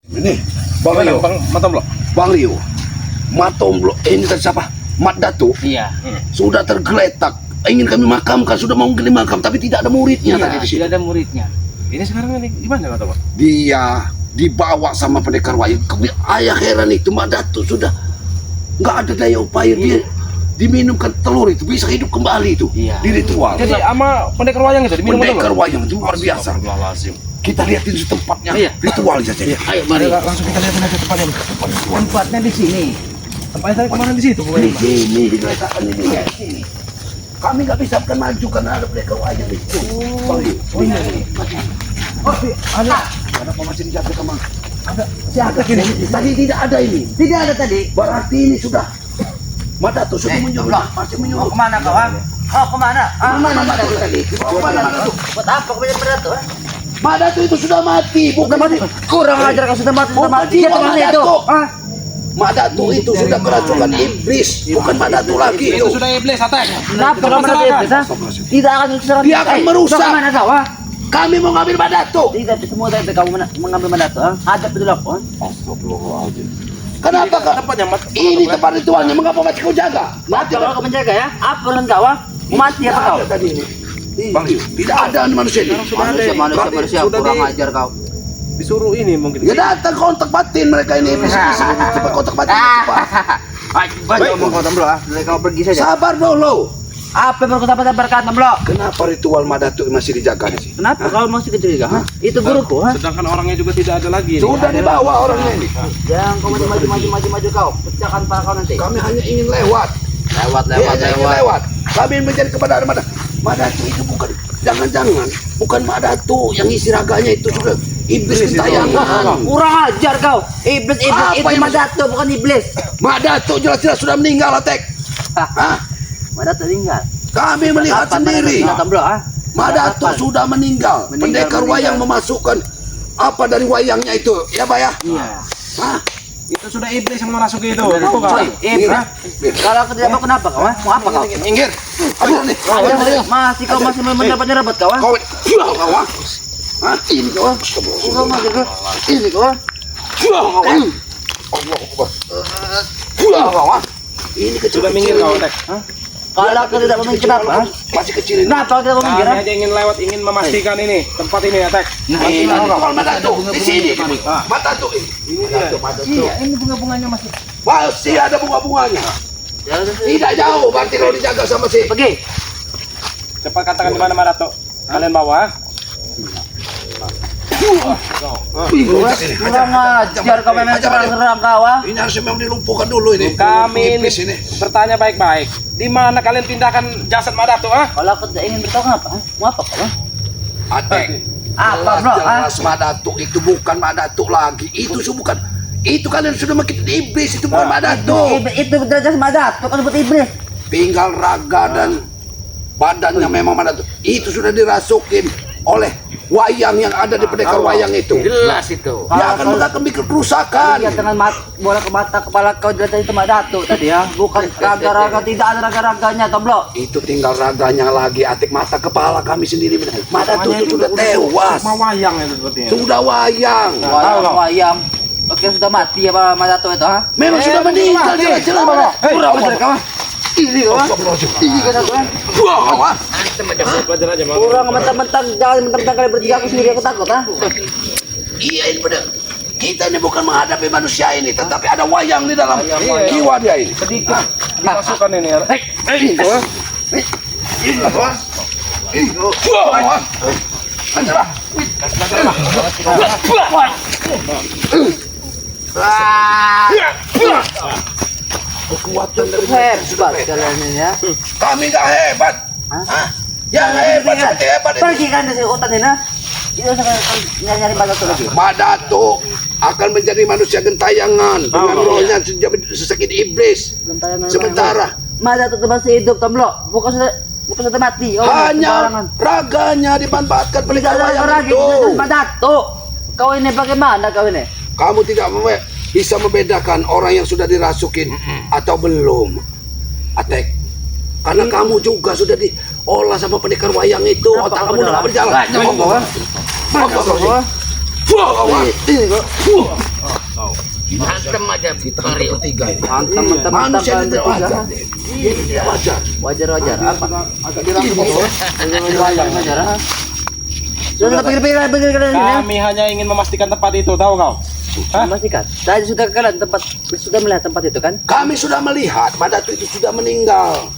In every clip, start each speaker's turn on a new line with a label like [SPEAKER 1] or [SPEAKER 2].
[SPEAKER 1] Ini Bang Rio, Bang Rio, Matomblo, ini tadi siapa? Mat Datuk.
[SPEAKER 2] Iya.
[SPEAKER 1] Sudah tergeletak. Ingin kami makamkan, sudah mau kami makam, tapi tidak ada muridnya tadi di sini.
[SPEAKER 2] Tidak ada muridnya.
[SPEAKER 3] Ini sekarang di mana Pak?
[SPEAKER 1] Dia dibawa sama pendekar wayang. Ayah heran itu, Mat Datuk sudah nggak ada daya upaya dia diminumkan telur itu bisa hidup kembali itu di ritual.
[SPEAKER 3] Jadi sama pendekar wayang itu diminum
[SPEAKER 1] Pendekar wayang itu luar biasa. Kita lihatin tempatnya ritual saja.
[SPEAKER 2] Ayo mari.
[SPEAKER 3] Langsung kita lihat aja tempatnya.
[SPEAKER 2] Tempatnya di sini.
[SPEAKER 3] Tempatnya saya kemarin di situ.
[SPEAKER 1] Di sini diletakkan ini ya. Sini. Kami nggak bisa kan maju karena ada pendekar wayang di situ. Ada masih dijaga kemana? Ada siapa ini? Tadi tidak ada ini.
[SPEAKER 2] Tidak ada tadi.
[SPEAKER 1] Berarti ini sudah. Mata tuh sudah menyuruh. Masih menyuruh.
[SPEAKER 2] Kemana kau? Kemana?
[SPEAKER 1] Mana Mata tuh tadi?
[SPEAKER 2] Buat apa kau punya Madato?
[SPEAKER 1] Mata tuh itu sudah mati, bukan mati.
[SPEAKER 2] Kurang ajar kau sudah mati. Dia teman itu.
[SPEAKER 1] Madatu itu sudah kerasukan iblis, bukan Madatu lagi.
[SPEAKER 3] Itu sudah iblis attack.
[SPEAKER 2] Kenapa kau merasa iblis? Tidak akan diserang.
[SPEAKER 1] Dia akan merusak.
[SPEAKER 2] Kemana kau?
[SPEAKER 1] Kami mau ngambil Madatu.
[SPEAKER 2] Tidak semua dari kamu mengambil Madato. Hadap itu aku.
[SPEAKER 1] Astagfirullahaladzim. Kenapa kak? Ini tempat ritualnya, mengapa mati kau jaga? Mati
[SPEAKER 2] kalau kau menjaga ya? Apa dengan kau? Mati apa kau?
[SPEAKER 1] Tadi ini. Bang Rio, tidak ada manusia ini.
[SPEAKER 2] Manusia kurang ajar kau.
[SPEAKER 3] Disuruh ini mungkin.
[SPEAKER 1] Ya datang kontak batin mereka ini. Cepat kontak batin.
[SPEAKER 2] Baik, ngomong kau Tamblo. Kau pergi saja.
[SPEAKER 1] Sabar dulu.
[SPEAKER 2] Apa yang kau dapat Tamblo?
[SPEAKER 1] Kenapa ritual Madatu masih dijaga di sini?
[SPEAKER 2] Kenapa kau masih kecuriga? Itu guruku.
[SPEAKER 3] Sedangkan orangnya juga tidak ada lagi.
[SPEAKER 1] Sudah dibawa orangnya ini.
[SPEAKER 2] Jangan kau maju kau. Pecahkan kepala kau nanti.
[SPEAKER 1] Kami hanya ingin lewat. Lewat. Kami menjadi kepada Madatu. Madatu itu bukan, jangan-jangan bukan Madatu yang isi raganya itu sudah iblis kentayangan.
[SPEAKER 2] Kurang ajar kau. Iblis itu Madatu bukan iblis.
[SPEAKER 1] Madatu jelas-jelas sudah meninggal, Atek. Hah?
[SPEAKER 2] Madatu meninggal.
[SPEAKER 1] Kami melihat sendiri. Madatu sudah meninggal. Pendekar wayang memasukkan apa dari wayangnya itu, ya Pak ya?
[SPEAKER 2] Iya.
[SPEAKER 1] Hah?
[SPEAKER 3] Itu sudah iblis yang merasuki itu.
[SPEAKER 2] Kalau aku tidak mau kenapa kau? Mau apa kau?
[SPEAKER 1] Minggir. Aduh nih.
[SPEAKER 2] Kau masih mendapat nyerobot kau?
[SPEAKER 1] Kau Hah? Ini kau.
[SPEAKER 2] Kurang ajar kau. Ini kau.
[SPEAKER 1] Ini kecil.
[SPEAKER 3] Sudah minggir kau, Tek.
[SPEAKER 2] Kalau aku tidak mau kenapa?
[SPEAKER 1] Masih kecil ini.
[SPEAKER 2] Kenapa kita mau
[SPEAKER 3] Kami
[SPEAKER 2] minggir?
[SPEAKER 3] aja ingin lewat, ingin memastikan ini tempat ini ya, Tek.
[SPEAKER 1] Ini Madatu di sini. Madatu ini.
[SPEAKER 2] Iya, ini bunga-bunganya masih.
[SPEAKER 1] Masih ada bunga-bunganya. Tidak jauh, berarti kalau dijaga sama si.
[SPEAKER 2] Pergi.
[SPEAKER 3] Cepat katakan di mana Madato. Kalian bawa.
[SPEAKER 2] Kurang ajar kau memang serang kau.
[SPEAKER 1] Ini harusnya memang dilumpuhkan dulu ini.
[SPEAKER 3] Kami
[SPEAKER 1] Iblis ini.
[SPEAKER 3] bertanya baik-baik. Di mana kalian pindahkan jasad Madato,
[SPEAKER 2] Kalau aku tidak ingin bertahu apa? Mau apa kau?
[SPEAKER 1] Atek.
[SPEAKER 2] Apa bro?
[SPEAKER 1] Jelas Madatu itu bukan Madatu lagi. Itu bukan. Itu kalian sudah makin iblis, itu bukan Madatu.
[SPEAKER 2] Itu derajat Madatu kan buat iblis.
[SPEAKER 1] Tinggal raga dan badannya memang Madatu. Itu sudah dirasukin oleh wayang yang ada di pendekar wayang itu.
[SPEAKER 2] Jelas itu.
[SPEAKER 1] Dia akan bikin kerusakan.
[SPEAKER 2] Iya dengan bola ke mata kepala kau dari itu Madatu tadi ya. Bukan raga-raga, tidak ada raga-raganya Tamblo.
[SPEAKER 1] Itu tinggal raganya lagi, Atik, mata kepala kami sendiri. Madatu itu sudah tewas.
[SPEAKER 3] Mau wayang itu sepertinya.
[SPEAKER 1] Sudah wayang.
[SPEAKER 2] Wayang. Oke sudah mati ya Pak Madatu itu ha?
[SPEAKER 1] Memang sudah meninggal jelas-jelas.
[SPEAKER 2] Kurang ajar kau. Ini kau. Ini kan aku.
[SPEAKER 3] Belajar aja, Bang.
[SPEAKER 2] Kurang mentang-mentang jangan mentang-mentang kalian bertiga aku sendiri aku takut ha.
[SPEAKER 1] Iya ini benar. Kita ini bukan menghadapi manusia ini, tetapi ada wayang di dalam jiwa dia ini.
[SPEAKER 3] Sedikit dimasukkan ini ya.
[SPEAKER 1] Kekuatan dari
[SPEAKER 2] Hebat kalian ini ya.
[SPEAKER 1] kami nggak hebat. Hah? Yang hebat seperti hebat itu.
[SPEAKER 2] Pergi kan dari hutan ini ha. Itu nyari Madatu lagi.
[SPEAKER 1] Madatu akan menjadi manusia gentayangan dengan rohnya sesakit iblis. Sementara
[SPEAKER 2] Madatu itu masih hidup Tamblo. Bukan sudah mati.
[SPEAKER 1] hanya raganya dimanfaatkan pendekar wayang itu.
[SPEAKER 2] Madatu. Kau ini bagaimana kau ini?
[SPEAKER 1] Kamu tidak bisa membedakan orang yang sudah dirasukin atau belum, Atek. Karena kamu juga sudah diolah sama pendekar wayang itu. Otak kamu udah berjalan. Hantem aja kita bertiga ini.
[SPEAKER 2] Hantam
[SPEAKER 1] Manusia ini tidak wajar. Iya, tidak wajar.
[SPEAKER 2] Wajar apa?
[SPEAKER 3] Agak dirangkul bos.
[SPEAKER 2] Wayang wajar. Sudah pikir-pikir ini.
[SPEAKER 3] Kami hanya ingin memastikan tempat itu, tahu kau? Hah?
[SPEAKER 2] Memastikan. Tadi sudah kalian sudah melihat tempat itu kan?
[SPEAKER 1] Kami sudah melihat Madatu itu sudah meninggal.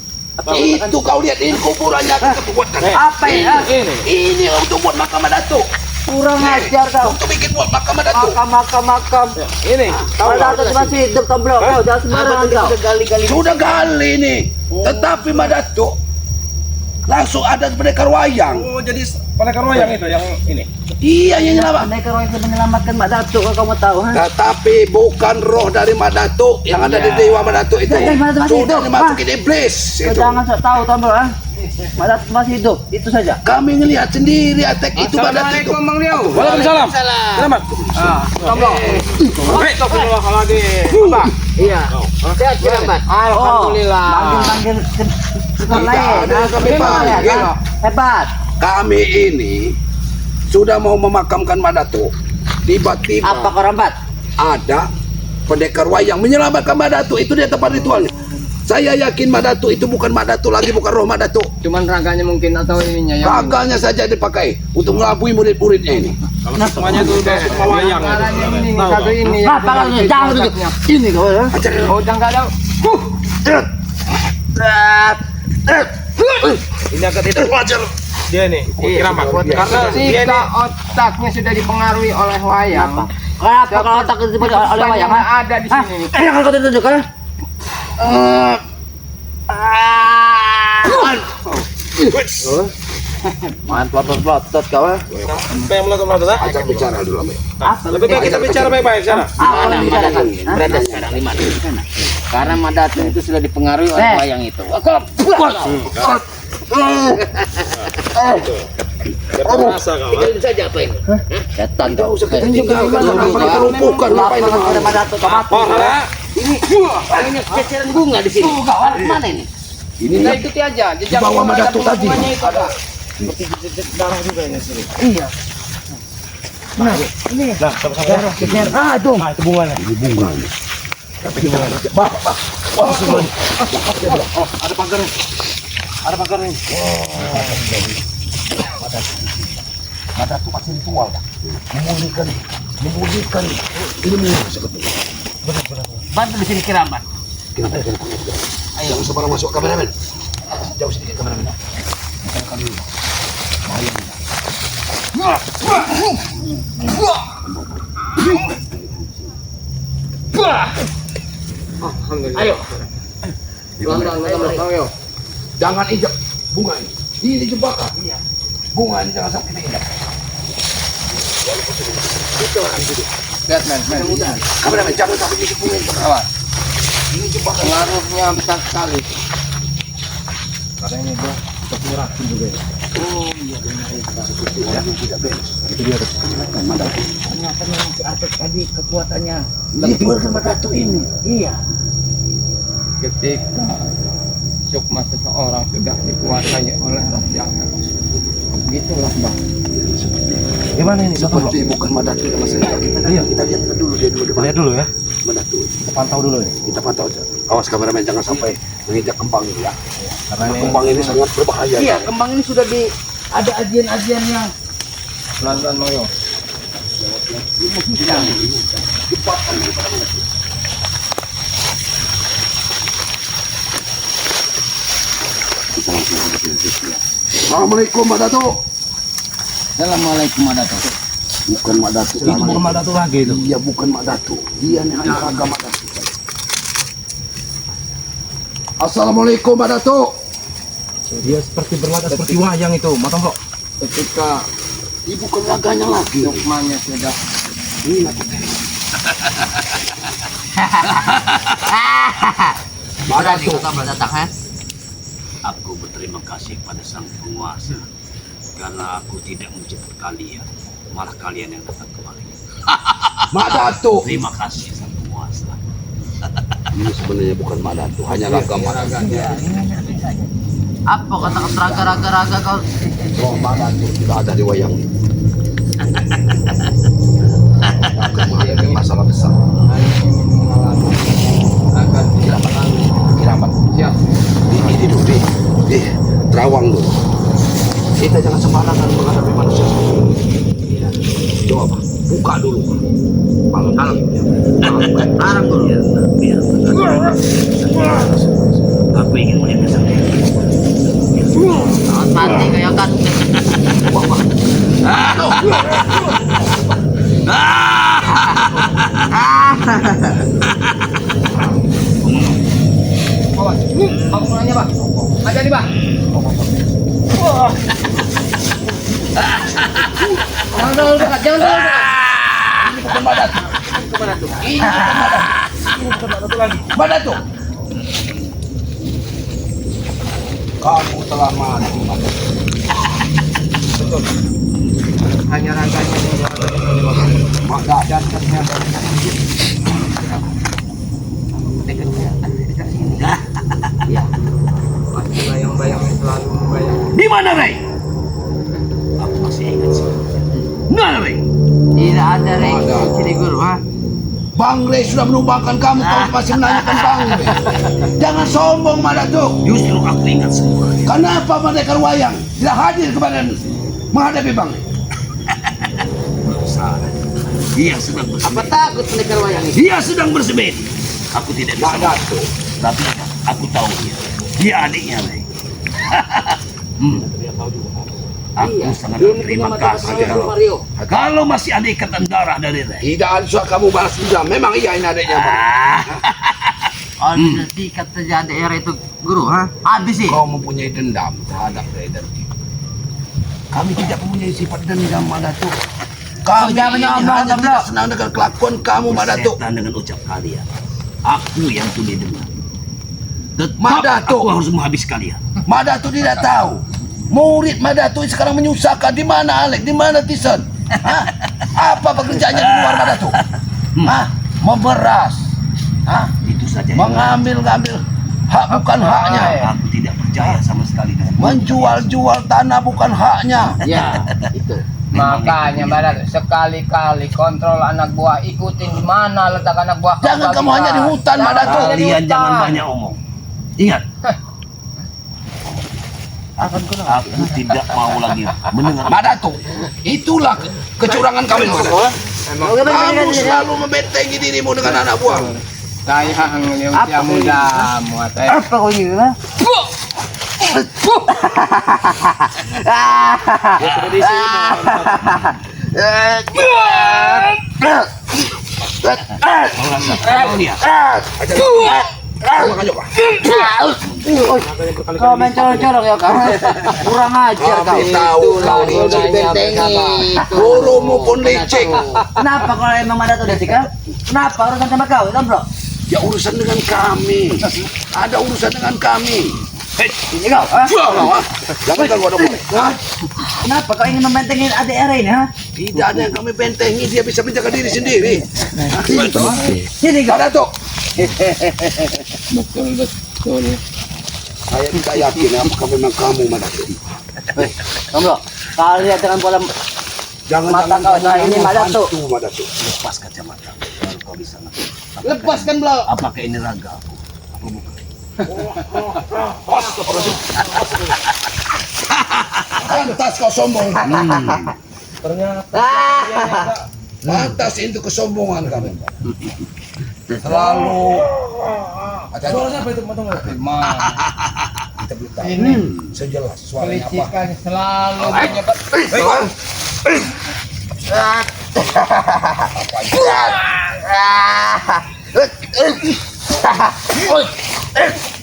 [SPEAKER 1] Itu kau lihat ini kuburannya kita buatkan.
[SPEAKER 2] Apa ya?
[SPEAKER 1] Ini untuk buat makam Madatu.
[SPEAKER 2] Kurang ajar kau.
[SPEAKER 1] Untuk bikin buat makam Madatu.
[SPEAKER 2] Makam.
[SPEAKER 3] Ini.
[SPEAKER 2] Madatu masih hidup tomblok. Kau jangan sembarangan kau.
[SPEAKER 1] Sudah gali ini. Tetapi Madatu langsung ada pendekar wayang.
[SPEAKER 3] Oh, jadi pendekar wayang itu yang ini.
[SPEAKER 1] Iya, yang nyelamat.
[SPEAKER 2] Mereka orang yang menyelamatkan Madatu, kalau kamu tahu, ha?
[SPEAKER 1] Tetapi bukan roh dari Madatu yang ada di Dewa Madatu itu.
[SPEAKER 2] Dan Madatu masih
[SPEAKER 1] Sudah
[SPEAKER 2] hidup,
[SPEAKER 1] dimasukin iblis.
[SPEAKER 2] Kau
[SPEAKER 1] Itu.
[SPEAKER 2] jangan sok tahu, tombol, ha? Madatu masih hidup, itu saja.
[SPEAKER 1] Kami ngelihat sendiri attack itu Madatu itu.
[SPEAKER 3] Bang Liau. Waalaikumsalam. Selamat.
[SPEAKER 2] Tombol.
[SPEAKER 3] Astagfirullahaladzim. Apa?
[SPEAKER 2] Iya. Sehat kirabat. Alhamdulillah. Manggil tukang
[SPEAKER 1] Tidak
[SPEAKER 2] lain.
[SPEAKER 1] ada yang kami panggil.
[SPEAKER 2] Hebat.
[SPEAKER 1] Kami ini sudah mau memakamkan Madatu. Tiba-tiba
[SPEAKER 2] Apa kau rambat?
[SPEAKER 1] ada pendekar wayang menyelamatkan Madatu. Itu dia tempat ritualnya. Saya yakin Madatu itu bukan Madatu lagi, bukan roh Madatu.
[SPEAKER 2] Cuman raganya mungkin atau ininya yang
[SPEAKER 1] Raganya saja dipakai untuk mengelabui murid-muridnya ini.
[SPEAKER 3] Kalau semuanya itu udah semua wayang.
[SPEAKER 2] ini satu ini. Apa kalau jangan duduk. Ini kau, ha? Oh, jangan ada.
[SPEAKER 3] Ini agak tidak wajar. Dia nih, kiramat. Karena dia
[SPEAKER 4] Jika otaknya sudah dipengaruhi oleh wayang,
[SPEAKER 2] Kenapa kalau otak itu oleh wayang, ha?
[SPEAKER 4] ada di sini nih.
[SPEAKER 2] Yang kau tunjuk, ha? Mantap kau, ha?
[SPEAKER 3] sampai yang melakukan apa?
[SPEAKER 1] Ajak bicara dulu, Ame.
[SPEAKER 3] Lebih baik kita bicara baik-baik sana.
[SPEAKER 2] Apa yang dibicarakan?
[SPEAKER 4] Berada sekarang di mana? Karena Madatu itu sudah dipengaruhi oleh wayang itu.
[SPEAKER 3] Berasa kau.
[SPEAKER 4] Itu saja apa ini? Setan
[SPEAKER 1] Tidak
[SPEAKER 4] kau.
[SPEAKER 1] usah kita tinggalkan, kenapa kita lumpuhkan ngapain
[SPEAKER 2] Ada Madatu,
[SPEAKER 3] Oh, ada.
[SPEAKER 4] Banyak ceceran bunga di sini. Mana ini?
[SPEAKER 1] Ini
[SPEAKER 4] Kita ikuti aja. Jejak
[SPEAKER 1] bawah
[SPEAKER 4] bunga,
[SPEAKER 1] Madatu
[SPEAKER 4] ada
[SPEAKER 1] tadi.
[SPEAKER 4] bunganya itu ada.
[SPEAKER 3] Darah juga ini sini.
[SPEAKER 2] Iya.
[SPEAKER 3] Nah, sama-sama.
[SPEAKER 2] Ah, itu.
[SPEAKER 3] Nah, itu bunganya.
[SPEAKER 1] ini bunga ini.
[SPEAKER 3] Ada pagarnya. Ada pagarnya.
[SPEAKER 1] Madatu pasti ritual, Pak. Memulihkan ilmu seperti itu.
[SPEAKER 4] Bantu di sini kiramat.
[SPEAKER 1] Kenapa? Ayo, jangan sembarang masuk kameramen. Jauh sedikit kameramen.
[SPEAKER 4] Ayo. Ayo.
[SPEAKER 1] Jangan injak bunga ini. Ini jebakan. Bunga ini jangan sampai kita injak.
[SPEAKER 4] Lihat men.
[SPEAKER 1] Kameramen jangan sampai injak bunga ini.
[SPEAKER 4] Awas.
[SPEAKER 1] Ini jebakan.
[SPEAKER 4] Pengaruhnya besar sekali.
[SPEAKER 3] Karena ini dia seperti racun juga ya.
[SPEAKER 1] Tidak beres.
[SPEAKER 3] Itu dia tuh.
[SPEAKER 1] Madatu.
[SPEAKER 4] Ternyata memang si Artek tadi kekuatannya.
[SPEAKER 1] Dikeluarkan Madatu ini.
[SPEAKER 4] Iya. Ketika sukma seseorang sudah dikuasai oleh roh jahat, begitulah bang.
[SPEAKER 3] Gimana ini?
[SPEAKER 1] Seperti bukan Madatu yang masalah. Kita lihat dulu dia dulu.
[SPEAKER 3] Lihat dulu ya.
[SPEAKER 1] Madatu.
[SPEAKER 3] Kita pantau dulu ya.
[SPEAKER 1] Kita pantau aja. Awas kameramen jangan sampai menginjak kembang ini ya.
[SPEAKER 3] Karena ini
[SPEAKER 1] Kembang ini sangat berbahaya.
[SPEAKER 4] Iya, kembang ini sudah ada ajian-ajiannya.
[SPEAKER 3] pelan-pelan Bang Yo.
[SPEAKER 1] Assalamualaikum Madatu.
[SPEAKER 4] Assalamualaikum Madatu.
[SPEAKER 1] Bukan Madatu.
[SPEAKER 3] Itu bukan Madatu lagi itu.
[SPEAKER 1] Iya bukan Madatu. Dia hanya raga Madatu. Assalamualaikum Madatu.
[SPEAKER 3] Dia seperti berlaga seperti wayang itu, matang kok.
[SPEAKER 4] Ketika
[SPEAKER 1] Ini bukan raganya lagi.
[SPEAKER 4] sukmanya sudah
[SPEAKER 1] Ini aku tes. Madatu.
[SPEAKER 4] datang, ha?
[SPEAKER 5] Aku berterima kasih pada sang penguasa karena aku tidak menjemput kalian, malah kalian yang datang kemari.
[SPEAKER 1] Madatu.
[SPEAKER 5] Terima kasih sang penguasa.
[SPEAKER 1] Ini sebenarnya bukan Madatu, hanya raga Madatu.
[SPEAKER 4] Apa kata raga kau?
[SPEAKER 1] Roh Madatu tidak ada di wayang ini. Akan menghadapi masalah besar.
[SPEAKER 2] Larang Guru.
[SPEAKER 5] Biar. Aku ingin melihat kesaktian.
[SPEAKER 2] Jangan mati kayak kan. Bangunannya, Pak. Aja nih, Pak. Jangan dulu, Pak. Jangan dulu, Pak.
[SPEAKER 1] Ini bukan Madatu. Ini bukan Madatu. Madatu. Kamu telah mati, Madatu. Betul.
[SPEAKER 4] Hanya raganya yang
[SPEAKER 1] Maka jantungnya
[SPEAKER 4] masih bayang-bayang selalu membayang.
[SPEAKER 5] Di mana, Rey? Aku masih ingat sih. Mana, Rey?
[SPEAKER 2] Tidak ada, Rey. Sini, Guru, ha?
[SPEAKER 1] Bang Rey sudah menumbangkan kamu, kamu masih menanyakan Bang Rey. Jangan sombong, Madatu.
[SPEAKER 5] Justru aku ingat semua.
[SPEAKER 1] Kenapa Pendekar Wayang tidak hadir kepada menghadapi Bang Rey?
[SPEAKER 5] Salah. Dia sedang
[SPEAKER 2] Apa
[SPEAKER 5] bersemedi.
[SPEAKER 2] takut Pendekar Wayang ini?
[SPEAKER 5] Dia sedang bersemedi. Aku tidak bisa.
[SPEAKER 1] Madatu.
[SPEAKER 5] Tapi aku tahu dia. Dia adiknya, Rey. Aku sangat berterima kasih kalau masih ada ikatan darah dari Rey.
[SPEAKER 1] Tidak ada soal kamu balas dendam. Memang iya ini adiknya Bang.
[SPEAKER 2] Ada tiket terjadi era itu, Guru, ha? Habis sih.
[SPEAKER 1] Kau mempunyai dendam terhadap Rey dan Tio. Kami tidak mempunyai sifat dendam, Madatu. Kami
[SPEAKER 2] jangan
[SPEAKER 1] ini
[SPEAKER 2] ngomong,
[SPEAKER 1] hanya
[SPEAKER 2] Bro.
[SPEAKER 1] tidak senang dengan kelakuan kamu, Madatu.
[SPEAKER 5] Setan dengan ucap kalian. Aku yang punya dendam. Tetap
[SPEAKER 1] Madatu.
[SPEAKER 5] aku harus menghabis kalian.
[SPEAKER 1] Madatu tidak tahu. Murid Madatu sekarang menyusahkan. Di mana Alex? Di mana Tison? Hah? Apa pekerjaannya di luar Madatu? Hah? Memeras. Hah?
[SPEAKER 5] Itu saja.
[SPEAKER 1] Mengambil-ngambil hak bukan haknya.
[SPEAKER 5] Aku tidak percaya sama sekali dengan
[SPEAKER 1] Menjual-jual tanah bukan haknya.
[SPEAKER 2] Ya, itu.
[SPEAKER 4] Makanya Barat sekali-kali kontrol anak buah, ikutin di mana letak anak buah. kau
[SPEAKER 1] Jangan kamu
[SPEAKER 4] bagikan.
[SPEAKER 1] hanya di hutan,
[SPEAKER 4] Jangan
[SPEAKER 1] Madatu.
[SPEAKER 4] hanya di
[SPEAKER 5] Kalian
[SPEAKER 4] hutan.
[SPEAKER 5] jangan banyak omong. Ingat. Aku tidak mau lagi mendengar.
[SPEAKER 1] Madatu, itulah kecurangan kamu, Madatu. Kamu selalu membentengi dirimu dengan anak buah.
[SPEAKER 4] Sayang yang usia muda muat.
[SPEAKER 2] Apa kau ini, ha?
[SPEAKER 5] Kau lihat.
[SPEAKER 2] Kau main colok-colok ya, kau? Kurang ajar kau.
[SPEAKER 1] Kami tahu kau licik.
[SPEAKER 2] Bentengi.
[SPEAKER 1] Gurumu pun licik.
[SPEAKER 2] Kenapa kalau emang Madatu udah sih, kan? Kenapa urusan sama kau, kan, Bro?
[SPEAKER 1] Ya urusan dengan kami. Ada urusan dengan kami.
[SPEAKER 2] Ini kau, ha?
[SPEAKER 1] Jangan ganggu ada boleh.
[SPEAKER 2] Kenapa kau ingin membentengi adik era ini, ha?
[SPEAKER 1] Tidak ada yang kami bentengi, dia bisa menjaga diri sendiri.
[SPEAKER 2] Sini kau.
[SPEAKER 1] Ada tuh.
[SPEAKER 4] Betul.
[SPEAKER 1] Saya tidak yakin apakah memang kamu, Madatu.
[SPEAKER 2] Kamu, Bro. Kau lihat dengan pola
[SPEAKER 1] Jangan
[SPEAKER 2] Mata kau, nah, ini Madatu.
[SPEAKER 1] Madatu.
[SPEAKER 5] Lepas kacamata. Baru kau bisa ngerti.
[SPEAKER 2] lepaskan, Bro.
[SPEAKER 5] Apakah ini raga aku? Apa bukan?
[SPEAKER 1] Pantas kau sombong.
[SPEAKER 2] Ah.
[SPEAKER 1] Pantas itu kesombongan kamu. Selalu. Suara siapa itu? Kita belum tahu.
[SPEAKER 4] Ini
[SPEAKER 1] Sejelas suaranya apa.
[SPEAKER 4] kelicikan selalu menyebar.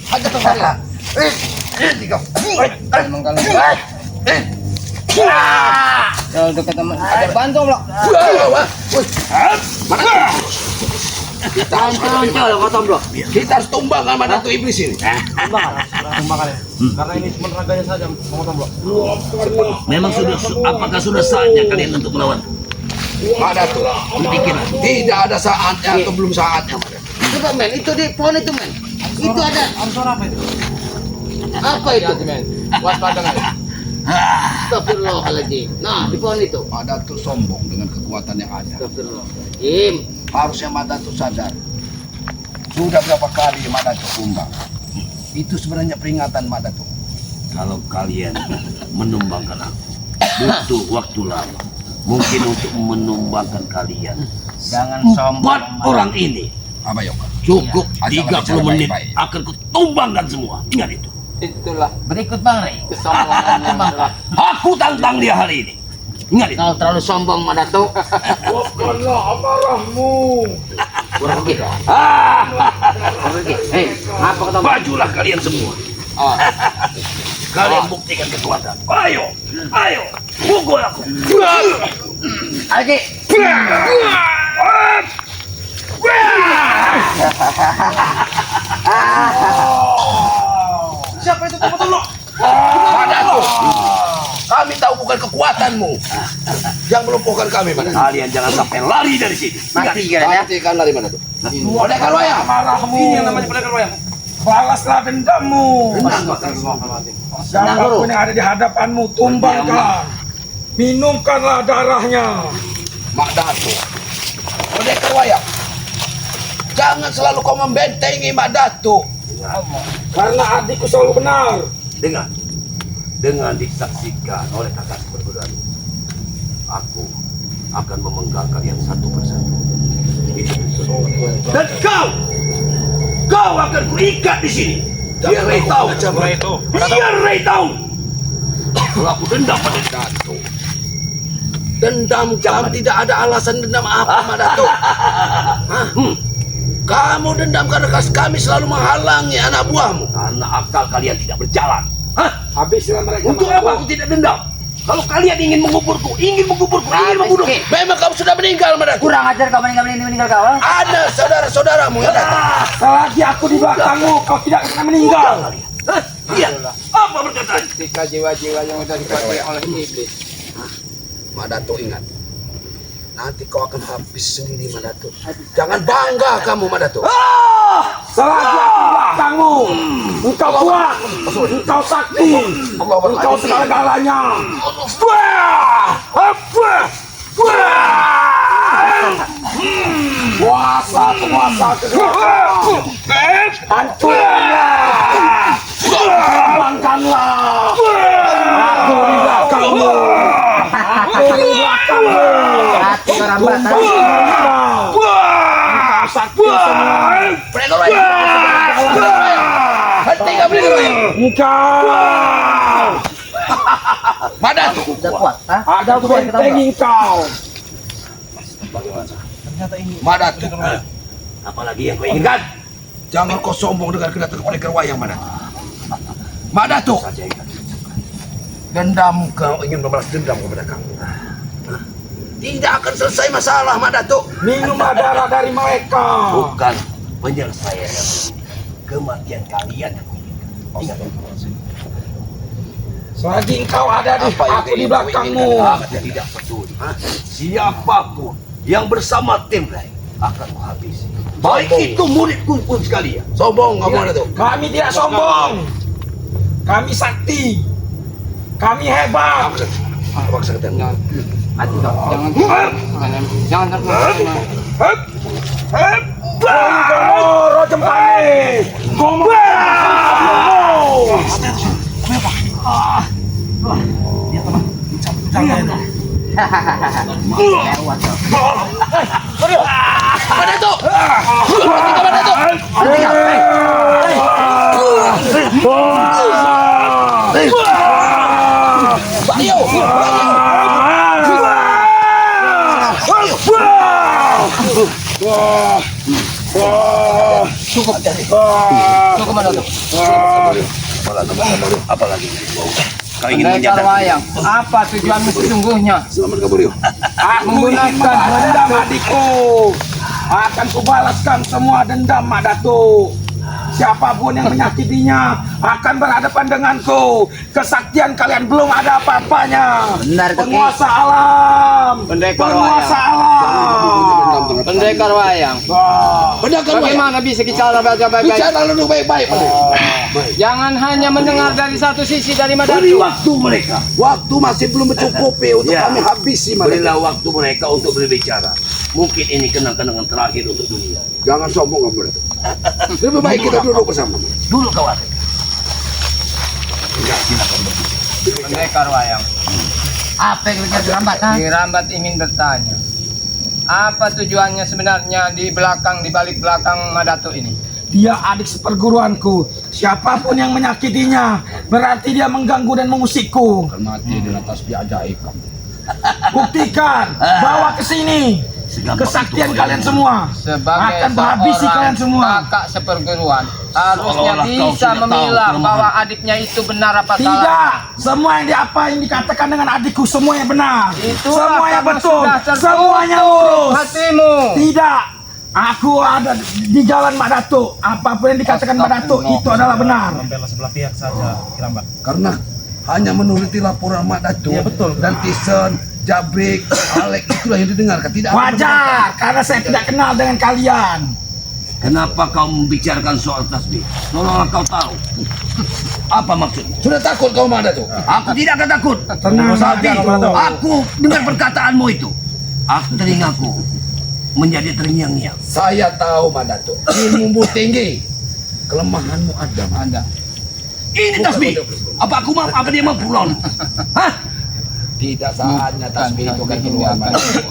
[SPEAKER 1] Ada kepala.
[SPEAKER 4] Kalau dekat teman ada bantu loh.
[SPEAKER 2] Colok-colok kau, Bro.
[SPEAKER 1] Kita harus tumbangkan Madatu iblis ini.
[SPEAKER 3] Karena ini cuma raganya saja, potong blok.
[SPEAKER 5] Memang apakah sudah saatnya kalian untuk melawan?
[SPEAKER 1] Madatu,
[SPEAKER 5] Berpikirlah.
[SPEAKER 1] tidak ada saatnya atau belum saatnya. Madatu.
[SPEAKER 2] Coba, men. Itu di pohon itu, men. Itu ada.
[SPEAKER 3] Suara apa itu?
[SPEAKER 2] Apa itu?
[SPEAKER 3] Hati-hati men. Waspada nggak?
[SPEAKER 2] Astagfirullahaladzim. Nah, di pohon itu.
[SPEAKER 1] Madatu sombong dengan kekuatan yang ada.
[SPEAKER 2] Astagfirullahaladzim.
[SPEAKER 1] Harusnya Madatu sadar. Sudah berapa kali Madatu tumbang. Itu sebenarnya peringatan Madatu.
[SPEAKER 5] Kalau kalian menumbangkan aku, butuh waktu lama. mungkin untuk menumbangkan kalian.
[SPEAKER 2] Jangan
[SPEAKER 5] 4
[SPEAKER 2] sombong.
[SPEAKER 5] orang ini
[SPEAKER 1] Apa yuk?
[SPEAKER 5] cukup
[SPEAKER 1] Iya.
[SPEAKER 5] 30 menit
[SPEAKER 1] Baik-baik.
[SPEAKER 5] akan kutumbangkan semua. Ingat itu.
[SPEAKER 4] Itulah
[SPEAKER 2] Berikut Bang Rey.
[SPEAKER 4] kesombongannya adalah
[SPEAKER 5] Aku tantang dia hari ini. Ingat itu.
[SPEAKER 2] Kau terlalu sombong Madatuk.
[SPEAKER 4] Bukanlah amarahmu.
[SPEAKER 2] Kurang dikit.
[SPEAKER 5] Ah,
[SPEAKER 2] Kurang dikit. Hei, apa kata Bang?
[SPEAKER 5] majulah kalian semua. Kalian buktikan kekuatan. Ayo, ayo, pukul aku.
[SPEAKER 2] Ayo,
[SPEAKER 3] Siapa itu tunggu?
[SPEAKER 1] Madatuk, kami tahu bukan kekuatanmu yang melumpuhkan kami, Madatuk.
[SPEAKER 5] Kalian jangan sampai lari dari sini. Ingat
[SPEAKER 2] mati
[SPEAKER 5] itu.
[SPEAKER 2] kalian ya.
[SPEAKER 1] Matikan lari, Madatuk. Pendekar wayang.
[SPEAKER 4] Amarahmu.
[SPEAKER 3] Ini yang namanya pendekar wayang.
[SPEAKER 4] Balaslah dendammu. Siapapun yang ada di hadapanmu, tumbangkan. Minumkanlah darahnya.
[SPEAKER 1] Madatuk, pendekar wayang. Jangan selalu kau membentengi Madatuk.
[SPEAKER 4] Karena adikku selalu benar.
[SPEAKER 5] Dengan disaksikan oleh kakak berdua, aku akan memenggal kalian satu persatu. Dan kau akan kuikat di sini. Biar Ray tahu. Biar Ray tahu. Kalau aku dendam pada Datuk.
[SPEAKER 1] Dendam kamu tidak ada alasan dendam apa, Madatuk? Hah? Kamu dendam karena kami selalu menghalangi anak buahmu.
[SPEAKER 5] Karena akal kalian tidak berjalan. Hah?
[SPEAKER 4] Habislah mereka.
[SPEAKER 5] Untuk apa aku tidak dendam? Kalau kalian ingin menguburku, ingin membunuh.
[SPEAKER 1] Memang kamu sudah meninggal, Madatuk.
[SPEAKER 2] Kurang ajar kau meninggal kau. Ah?
[SPEAKER 1] Ada saudara-saudaramu yang datang.
[SPEAKER 4] Selagi aku di belakangmu, kau tidak akan meninggal.
[SPEAKER 5] Hah? Iya. Apa perkataan?
[SPEAKER 4] Ketika jiwa-jiwa yang sudah dipakai oleh iblis.
[SPEAKER 1] Madatuk ingat, nanti kau akan habis sendiri, Madatuk. Jangan bangga kamu, Madatuk.
[SPEAKER 4] Selagi aku di belakangmu, engkau kuat, engkau sakti, engkau segala-galanya. Kuasa kegelapan, hancurkanlah, bangkanlah. Aku di belakangmu, aku di belakangmu.
[SPEAKER 2] Hati kau rambat. Ah?
[SPEAKER 4] Engkau sakti semua.
[SPEAKER 1] Pendekar wayang. Hentikan pendekar wayang.
[SPEAKER 4] Engkau
[SPEAKER 1] Madatuk.
[SPEAKER 2] Sudah kuat. Ah?
[SPEAKER 4] ada bentengi kau.
[SPEAKER 1] Madatuk.
[SPEAKER 5] Apalagi yang kau inginkan?
[SPEAKER 1] Jangan kau sombong dengan kedatangan pendekar wayang, Madatuk. Madatuk. Dendam kau ingin membalas dendam kepada kamu. Tidak akan selesai masalah, Madatuk.
[SPEAKER 4] Minumlah darah dari mereka.
[SPEAKER 5] Bukan penyelesaian yang kematian kalian yang kuinginkan. Ingat itu.
[SPEAKER 4] Selagi engkau ada di aku di belakangmu.
[SPEAKER 5] Aku tidak peduli. Siapapun yang bersama tim Ray akan menghabisi. Baik itu muridku pun sekalian.
[SPEAKER 1] Sombong kamu, Madatuk.
[SPEAKER 4] Kami tidak sombong. Kami sakti. Kami hebat.
[SPEAKER 1] Apa kesaktian?
[SPEAKER 2] Hati kau.
[SPEAKER 4] Jangan terlalu. Rojem Pane.
[SPEAKER 1] Madatuk. Madatuk. Ayo.
[SPEAKER 2] Cukup dari. Cukup Madatuk.
[SPEAKER 5] Apalagi kau ingin
[SPEAKER 2] Pendekar
[SPEAKER 5] menyadari
[SPEAKER 2] wayang. Apa tujuanmu sesungguhnya?
[SPEAKER 1] Selamat kabur yuk.
[SPEAKER 4] Menggunakan dendam adikku. Akan kubalaskan semua dendam Madatuk. Siapapun yang menyakitinya akan berhadapan denganku. Kesaktian kalian belum ada apa-apanya.
[SPEAKER 2] Benar itu, Ki.
[SPEAKER 4] Penguasa alam.
[SPEAKER 3] Pendekar
[SPEAKER 4] Penguasa alam.
[SPEAKER 3] Pendekar wayang.
[SPEAKER 1] Pendekar wayang.
[SPEAKER 3] Bagaimana bisa bicara baik-baik?
[SPEAKER 1] Bicara dulu baik-baik, Madatuk.
[SPEAKER 3] Jangan hanya mendengar dari satu sisi dari
[SPEAKER 5] beri
[SPEAKER 3] Madatuk.
[SPEAKER 5] waktu mereka.
[SPEAKER 1] Waktu masih belum mencukupi untuk
[SPEAKER 5] Ya.
[SPEAKER 1] kami habisi, Madatuk.
[SPEAKER 5] Berilah waktu mereka untuk berbicara. Mungkin ini kenang-kenangan terakhir untuk dunia.
[SPEAKER 1] Jangan sombong kamu, Madatuk. Lebih baik kita duduk bersama.
[SPEAKER 5] Dulu kau ada.
[SPEAKER 3] Pendekar wayang.
[SPEAKER 2] Apa yang kerja Rambat?
[SPEAKER 4] Ki Rambat ingin bertanya, apa tujuannya sebenarnya di balik belakang Madatuk ini?
[SPEAKER 6] Dia adik seperguruanku. Siapapun yang menyakitinya berarti dia mengganggu dan mengusikku.
[SPEAKER 1] Akan mati dengan tasbih ajaib kamu.
[SPEAKER 6] Buktikan, bawa ke sini kesaktian kalian semua.
[SPEAKER 4] Sebagai
[SPEAKER 6] Akan berhabisi kalian semua.
[SPEAKER 4] kakak seperguruan, harusnya
[SPEAKER 5] Seolah-olah kau
[SPEAKER 4] bisa
[SPEAKER 5] sudah tahu
[SPEAKER 4] memilah
[SPEAKER 5] kelemahan.
[SPEAKER 4] bahwa adiknya itu benar apa salah.
[SPEAKER 6] Tidak, semua yang dikatakan dengan adikku semuanya benar.
[SPEAKER 4] Itulah
[SPEAKER 6] Semuanya
[SPEAKER 4] karena
[SPEAKER 6] betul,
[SPEAKER 4] sudah tertutup
[SPEAKER 6] semuanya lurus.
[SPEAKER 4] hatimu.
[SPEAKER 6] Tidak, aku ada di jalan Mak Datuk. Apapun yang dikatakan Mak Datuk itu adalah benar.
[SPEAKER 3] Membela sebelah pihak saja, Ki Rambat.
[SPEAKER 1] Karena hanya menuruti laporan Mak Datuk
[SPEAKER 3] Iya, betul.
[SPEAKER 1] dan Tison, Jabrik, Alek itulah yang didengarkan. Tidak ada
[SPEAKER 6] Wajar, karena saya tidak kenal dengan kalian.
[SPEAKER 5] Kenapa kau membicarakan soal tasbih? Seolah-olah kau tahu. Apa maksudnya?
[SPEAKER 1] Sudah takut kau Mak Datuk?
[SPEAKER 5] Aku tidak akan takut.
[SPEAKER 6] Tenang
[SPEAKER 5] Tapi
[SPEAKER 6] saja, Datuk.
[SPEAKER 5] aku dengar perkataanmu itu. Telingaku menjadi terngiang-ngiang.
[SPEAKER 1] Saya tahu Mak Datuk, ilmumu tinggi, kelemahanmu ada.
[SPEAKER 5] Ini tasbih. Apa aku mampu? Apa dia mampu lawan? Hah?
[SPEAKER 1] Tidak saatnya tasbih itu kan keluar Mak Datuk.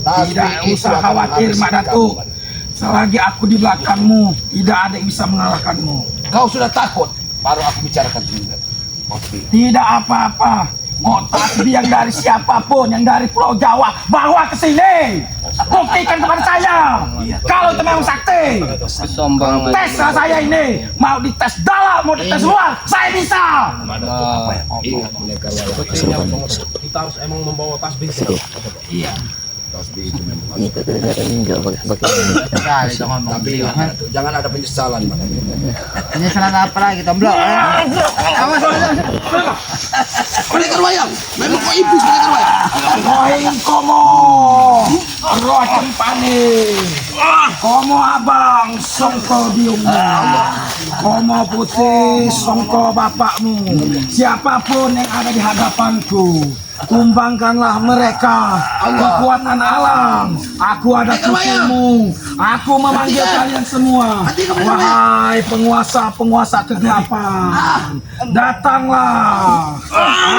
[SPEAKER 6] Tidak usah khawatir Mak Datuk. Selagi aku di belakangmu, tidak ada yang bisa mengalahkanmu.
[SPEAKER 1] Kau sudah takut, baru aku bicarakan juga. Oke.
[SPEAKER 6] Tidak apa-apa. Mau tasbih yang dari siapapun, yang dari Pulau Jawa, bawa ke sini. Buktikan kepada saya. Kalau itu memang sakti.
[SPEAKER 4] Kesombongan.
[SPEAKER 6] Tes saya ini. Mau dites dalam, mau dites luar, saya bisa.
[SPEAKER 1] Ingat mereka walaupun
[SPEAKER 3] Kita harus emang membawa tasbih.
[SPEAKER 1] tasbih itu memang.
[SPEAKER 2] Sekali itu ngomong.
[SPEAKER 1] Tapi ingat, Mak Datuk, jangan ada penyesalan Mak Datuk.
[SPEAKER 2] Ini salah apa lagi tomblok? Awas.
[SPEAKER 1] Pendekar wayang, memang kau iblis pendekar wayang.
[SPEAKER 6] Koin komo, roh cempane, komo abang, songko biungmu, komo putih, songko bapakmu. Siapapun yang ada di hadapanku, kumbangkanlah mereka. Kekuatan alam, aku ada kutumu. Aku memanggil kalian semua. Wahai penguasa-penguasa kegelapan, datanglah.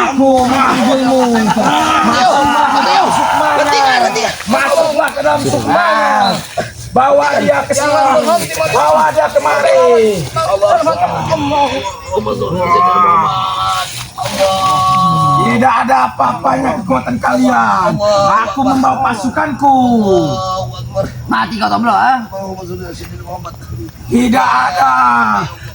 [SPEAKER 6] Aku memanggilmu. Masuklah ke dalam sukmanya. Bawa dia ke sini. Bawa dia kemari. Tidak ada apa-apanya kekuatan kalian. Aku membawa pasukanku.
[SPEAKER 2] Mati kau tomblok, ah.
[SPEAKER 6] Tidak ada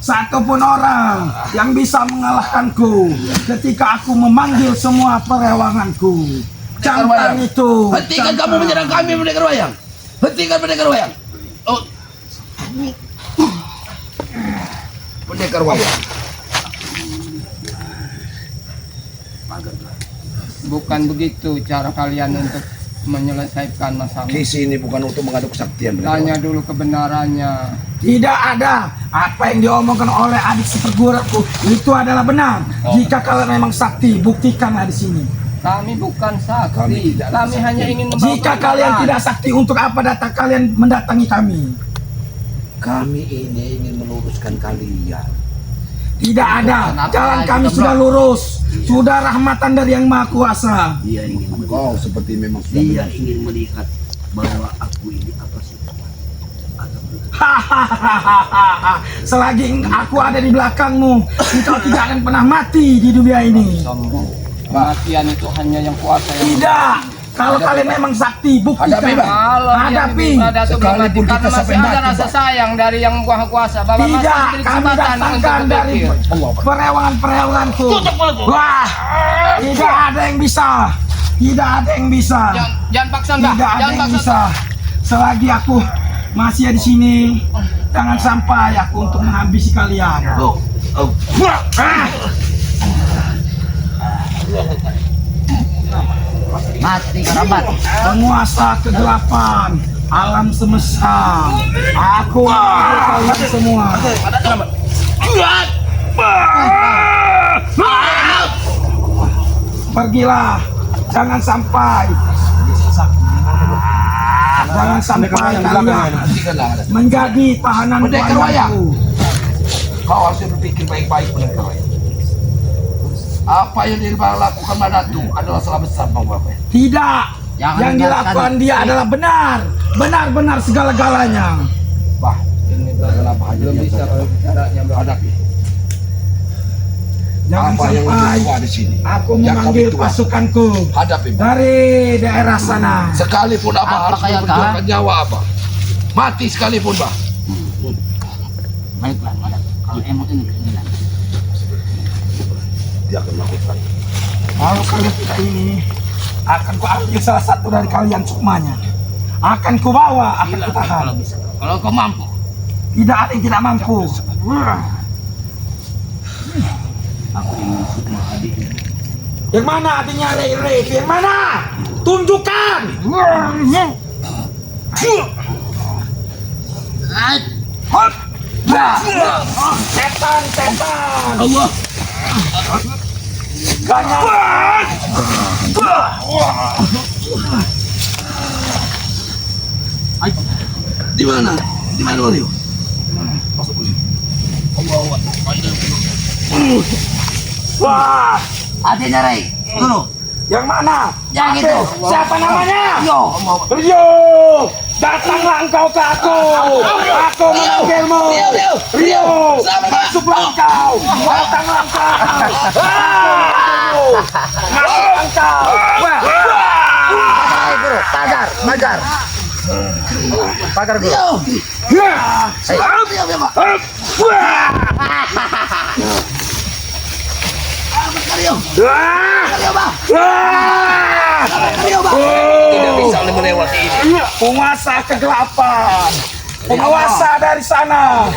[SPEAKER 6] satupun orang yang bisa mengalahkanku ketika aku memanggil semua perewanganku. Camkan itu.
[SPEAKER 1] Hentikan kamu menyerang kami pendekar wayang. Hentikan pendekar wayang. Oh. Pendekar wayang.
[SPEAKER 4] Bukan begitu cara kalian untuk menyelesaikan masalah.
[SPEAKER 1] Di sini bukan untuk mengadu kesaktian pendekar
[SPEAKER 4] Tanya
[SPEAKER 1] wayang.
[SPEAKER 4] dulu kebenarannya.
[SPEAKER 6] Tidak ada. Apa yang diomongkan oleh adik seperguruanku itu adalah benar. Jika kalian memang sakti, buktikanlah di sini.
[SPEAKER 4] Kami bukan sakti.
[SPEAKER 1] Kami tidak
[SPEAKER 4] Kami
[SPEAKER 1] sakti.
[SPEAKER 4] hanya ingin membawa
[SPEAKER 6] Jika kalian tidak sakti, untuk apa datang kalian mendatangi kami?
[SPEAKER 1] Kami ini ingin meluruskan kalian.
[SPEAKER 6] Tidak ada. Jalan kami sudah lurus. Sudah rahmatan dari Yang Maha Kuasa.
[SPEAKER 5] Dia ingin
[SPEAKER 1] Kau seperti memang sudah
[SPEAKER 5] dia
[SPEAKER 1] benar.
[SPEAKER 5] ingin melihat bahwa aku ini apa sih?
[SPEAKER 6] Hahaha. Selagi aku ada di belakangmu, engkau tidak akan pernah mati di dunia ini.
[SPEAKER 4] Kematian itu hanya yang kuasa yang
[SPEAKER 6] Tidak. Kalau kalian memang sakti, buktikan.
[SPEAKER 1] Hadapi, Bang.
[SPEAKER 4] Kalau
[SPEAKER 6] Hadapi.
[SPEAKER 1] Sekalipun kita
[SPEAKER 4] masih
[SPEAKER 1] sampai
[SPEAKER 4] ada
[SPEAKER 1] mati,
[SPEAKER 4] rasa
[SPEAKER 1] Pak.
[SPEAKER 4] sayang dari yang Maha Kuasa. Bapak masih
[SPEAKER 6] Tidak,
[SPEAKER 4] diberi
[SPEAKER 6] kami
[SPEAKER 4] kesempatan
[SPEAKER 6] datangkan
[SPEAKER 4] untuk
[SPEAKER 6] dari
[SPEAKER 4] berpikir.
[SPEAKER 6] perewangan-perewanganku. Wah, tidak ada yang bisa. Tidak ada yang bisa.
[SPEAKER 4] Jangan paksa Mbak.
[SPEAKER 6] Tidak ada
[SPEAKER 4] Jangan
[SPEAKER 6] yang
[SPEAKER 4] paksa.
[SPEAKER 6] bisa. Selagi aku masih ada di sini, jangan sampai aku untuk menghabisi kalian. Ah!
[SPEAKER 2] Mati kau Rambat.
[SPEAKER 6] Penguasa kegelapan alam semesta, aku memanggil kalian semua. Pergilah, jangan sampai kalian menjadi tahanan
[SPEAKER 1] Pendekar wayang.
[SPEAKER 6] keluargaku.
[SPEAKER 1] Kau harus berpikir baik-baik pendekar wayang. Apa yang dilakukan Madatu adalah salah besar Bang Bapak.
[SPEAKER 6] Tidak.
[SPEAKER 2] Jangan
[SPEAKER 6] Yang dilakukan dia adalah benar. Benar-benar segala-galanya.
[SPEAKER 1] Bah, ini kenapa hanya
[SPEAKER 4] Belum
[SPEAKER 1] dia
[SPEAKER 4] bisa
[SPEAKER 1] saja?
[SPEAKER 4] kalau caranya Bang.
[SPEAKER 1] Hadapi.
[SPEAKER 6] Jangan
[SPEAKER 1] Apa yang
[SPEAKER 6] sampai
[SPEAKER 1] lebih tua di sini?
[SPEAKER 6] aku
[SPEAKER 1] Yang
[SPEAKER 6] memanggil
[SPEAKER 1] kami tua.
[SPEAKER 6] pasukanku
[SPEAKER 1] Hadapi. Bang.
[SPEAKER 6] dari daerah sana.
[SPEAKER 1] Sekalipun Abah
[SPEAKER 2] Apa
[SPEAKER 1] harus
[SPEAKER 2] kayak
[SPEAKER 1] memperjuangkan nyawa Abah. Mati sekalipun, Bah.
[SPEAKER 2] Baiklah, Madatu. Kalau emang ini keinginan.
[SPEAKER 1] Dia akan melakukan.
[SPEAKER 6] Kalau kalian tidak ini, akan ku ambil salah satu dari kalian sukmanya. Akan ku bawa, akan ku tahan.
[SPEAKER 2] Kalau bisa. Kalau kau mampu.
[SPEAKER 6] Tidak ada yang tidak mampu.
[SPEAKER 2] Aku ingin sukma adiknya.
[SPEAKER 6] Yang mana adanya Rei? Yang mana? Tunjukkan. Hop. Setan.
[SPEAKER 1] Allah.
[SPEAKER 6] Ganyan.
[SPEAKER 1] Di mana? Di mana Wario? Masuk ke sini.
[SPEAKER 6] Wah.
[SPEAKER 2] Adiknya Ray. Dulu.
[SPEAKER 6] Yang mana?
[SPEAKER 2] Yang
[SPEAKER 6] Adik,
[SPEAKER 2] itu.
[SPEAKER 6] siapa namanya?
[SPEAKER 2] Yo.
[SPEAKER 6] Rio, datanglah engkau ke aku. Aku memanggilmu. Rio, masuklah engkau. Datanglah engkau. Masuklah engkau.
[SPEAKER 2] Hai guru, pagar. Pagar guru.
[SPEAKER 1] Tidak bisa melewati ini.
[SPEAKER 6] Penguasa kegelapan, penguasa dari sana,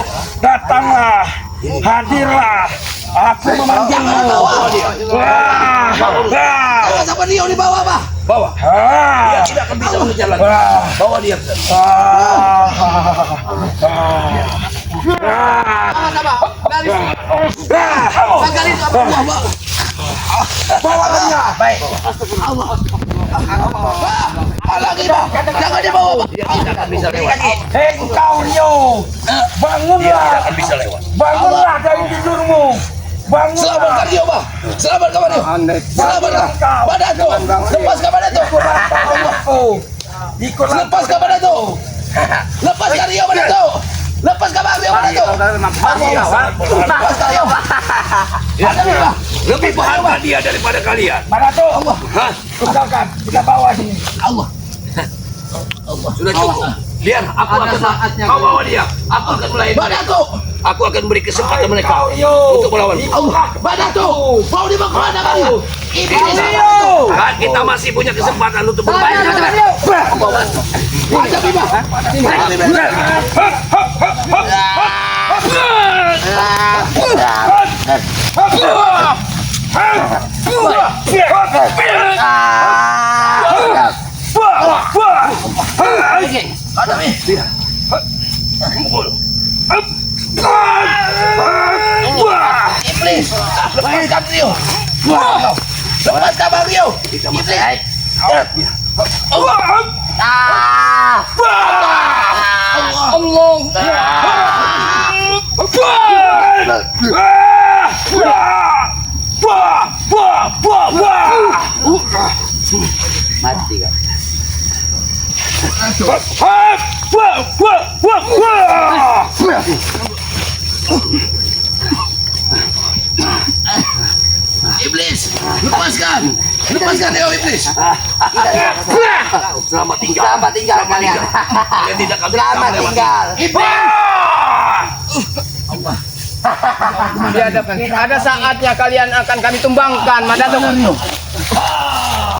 [SPEAKER 6] datanglah, hadirlah. Aku memanggilmu.
[SPEAKER 1] Jangan sampai dia di bawah, Bah. Bawa. Dia tidak akan bisa mengejar lagi. Bawa dia.
[SPEAKER 6] Bawa dia.
[SPEAKER 2] Baik.
[SPEAKER 1] Lagi, Bah. Jangan dibawa, Bah. Dia tidak akan bisa lewat.
[SPEAKER 6] Hei engkau Rio,
[SPEAKER 1] Dia
[SPEAKER 6] bangunlah,
[SPEAKER 1] tidak akan bisa lewat.
[SPEAKER 6] bangunlah dari tidurmu. Bangunlah.
[SPEAKER 1] Selamatkan dia, Bah. Selamatkan dia. Selamatkan. Madatu. Lepaskan Madatu.
[SPEAKER 6] Ikutlah.
[SPEAKER 1] Lepaskan Madatu. Lepaskan dia, Madatu. Lepaskan dia, Madatu. Lepaskan dia, Bah. Hadapi, Bah. Lebih berharga dia daripada kalian.
[SPEAKER 6] Mana tuh?
[SPEAKER 1] Hah?
[SPEAKER 6] Tinggalkan, kita bawa sini.
[SPEAKER 1] Allah. Sudah cukup. Biar aku akan kau bawa dia. Aku akan mulai. Madatu. Aku akan beri kesempatan mereka untuk melawan. Allah. Madatu. Mau dibawa kemana kamu? Kan kita masih punya kesempatan untuk bermain. Hadapi, Bah. Hadapi, Bah. Hadapi. Iblis. Lepaskan Rio. Lepaskan Bang Rio. Iblis. Mati kan. Iblis, lepaskan Rio Iblis. Selamat tinggal.
[SPEAKER 2] Selamat tinggal kalian.
[SPEAKER 1] Kalian tidak akan bisa
[SPEAKER 2] Selamat
[SPEAKER 1] melewati.
[SPEAKER 2] tinggal.
[SPEAKER 4] Dihadapkan. Ada saatnya kalian akan kami tumbangkan, Madatu.